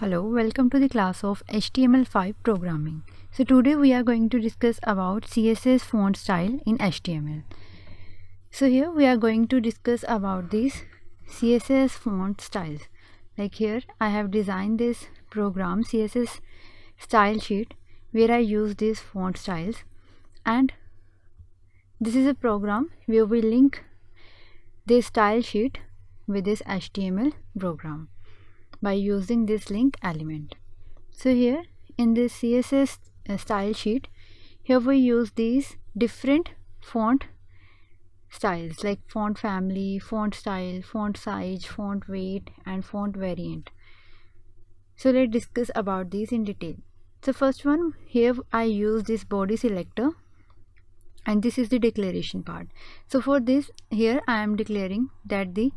Hello, welcome to the class of HTML5 programming. So today we are going to discuss about CSS font style in HTML. So here we are going to discuss about these CSS font styles. Like here I have designed this program CSS style sheet where I use these font styles, and this is a program where we link this style sheet with this HTML program by using this link element. So here in this CSS style sheet, here we use these different font styles like font family, font style, font size, font weight, and font variant. So let's discuss about these in detail. So first one, here I use this body selector, and this is the declaration part. So for this, here I am declaring that the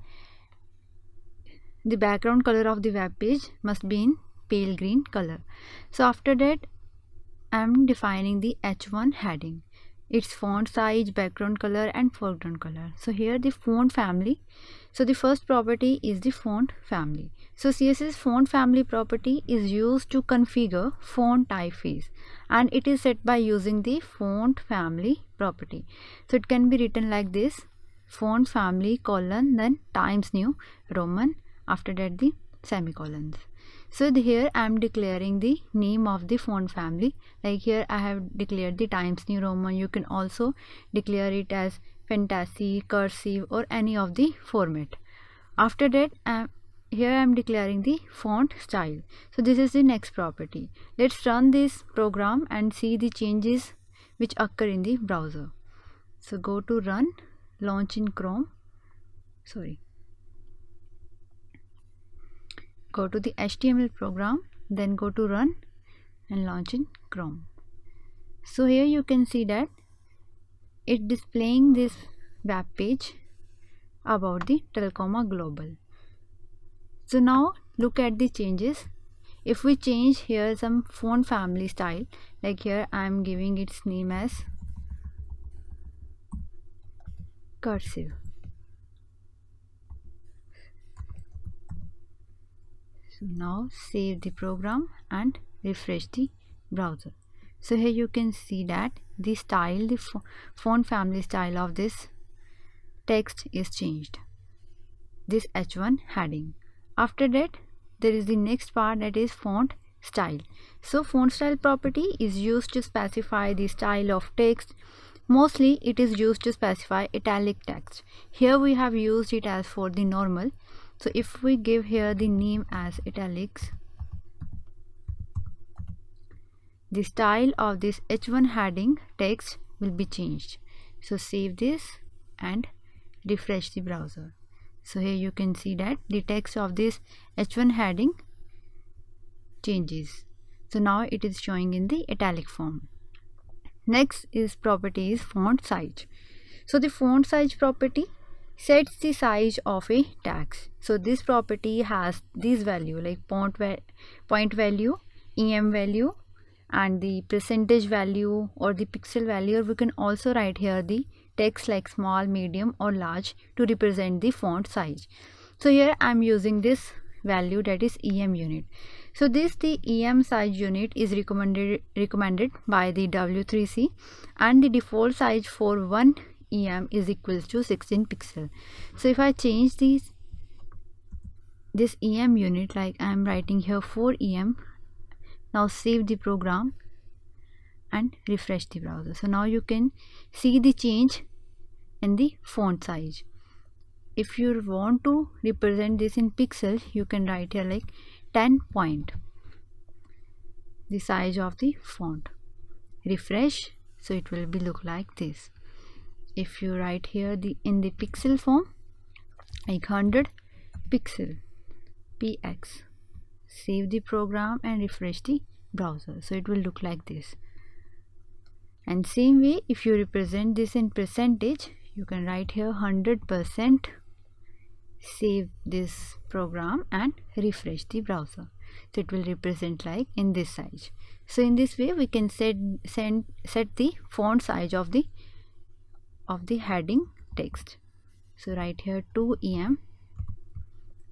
background color of the web page must be in pale green color. So after that I am defining the H1 heading, its font size, background color, and foreground color. So here the font family. So the first property is the font family. So CSS font family property is used to configure font typeface, and it is set by using the font family property. So it can be written like this: font family colon then Times New Roman, after that the semicolons. So here I am declaring the name of the font family. Like here I have declared the Times New Roman. You can also declare it as fantasy, cursive, or any of the format. After that here I am declaring the font style. So this is the next property. Let's run this program and see the changes which occur in the browser. So go to run, launch in Chrome. Go to the HTML program, then go to run and launch in Chrome. So here you can see that it displaying this web page about the Telecom Global. So now look at the changes. If we change here some font family style, like here I am giving its name as cursive. So now save the program and refresh the browser. So here you can see that the style, the font family style of this text is changed, this H1 heading. After that there is the next part, that is font style. So font style property is used to specify the style of text. Mostly it is used to specify italic text. Here we have used it as for the normal. So if we give here the name as italics, the style of this H1 heading text will be changed. So save this and refresh the browser. So here you can see that the text of this H1 heading changes. So now it is showing in the italic form. Next is property is font size. So the font size property sets the size of a text. So this property has these value like point value, em value, and the percentage value or the pixel value. Or we can also write here the text like small, medium, or large to represent the font size. So here I am using this value, that is em unit. So the em size unit is recommended by the W3C, and the default size for 1 em is equals to 16 pixel. So if I change this em unit, like I am writing here 4 em, now save the program and refresh the browser. So now you can see the change in the font size. If you want to represent this in pixel, you can write here like 10 point, the size of the font. Refresh, so it will be look like this. If you write here in the pixel form, like 100 pixel, px, save the program and refresh the browser. So it will look like this. And same way, if you represent this in percentage, you can write here 100%, save this program and refresh the browser. So it will represent like in this size. So in this way we can set the font size of the heading text. So write here 2 em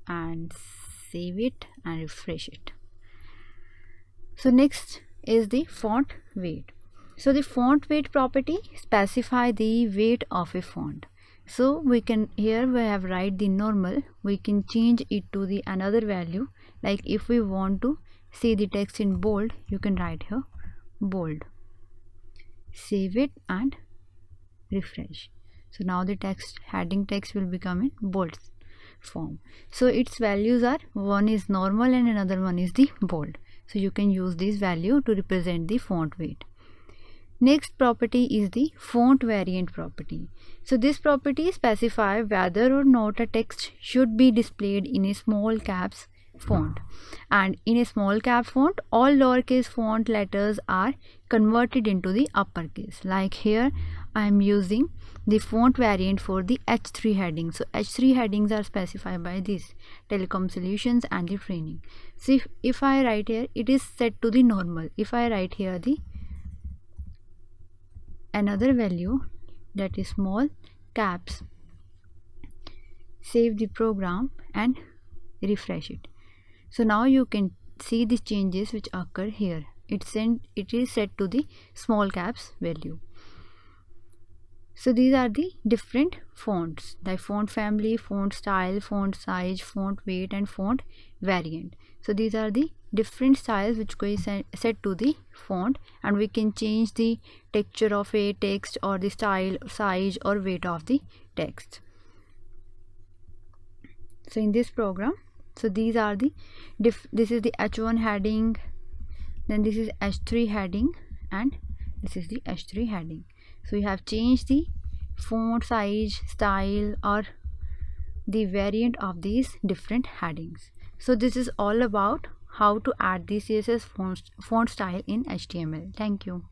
and save it and refresh it. So next is the font weight. So the font weight property specify the weight of a font. So we can, here we have write the normal, we can change it to the another value. Like if we want to see the text in bold, you can write here bold. Save it and refresh. So now the text, heading text will become in bold form. So its values are, one is normal and another one is the bold. So you can use this value to represent the font weight. Next property is the font variant property. So this property specifies whether or not a text should be displayed in a small caps font. And in a small cap font, all lowercase font letters are converted into the uppercase. Like here I am using the font variant for the H3 headings. So H3 headings are specified by this telecom solutions and the training. So if I write here, it is set to the normal. If I write here the another value, that is small caps, save the program and refresh it. So now you can see the changes which occur here. It is set to the small caps value. So these are the different fonts, the font family, font style, font size, font weight and font variant. So these are the different styles which we set to the font, and we can change the texture of a text or the style, size or weight of the text. So in this program, so these are the this is the H1 heading, then this is H3 heading, and this is the H3 heading. So you have changed the font size, style or the variant of these different headings. So this is all about how to add the CSS font style in HTML. Thank you.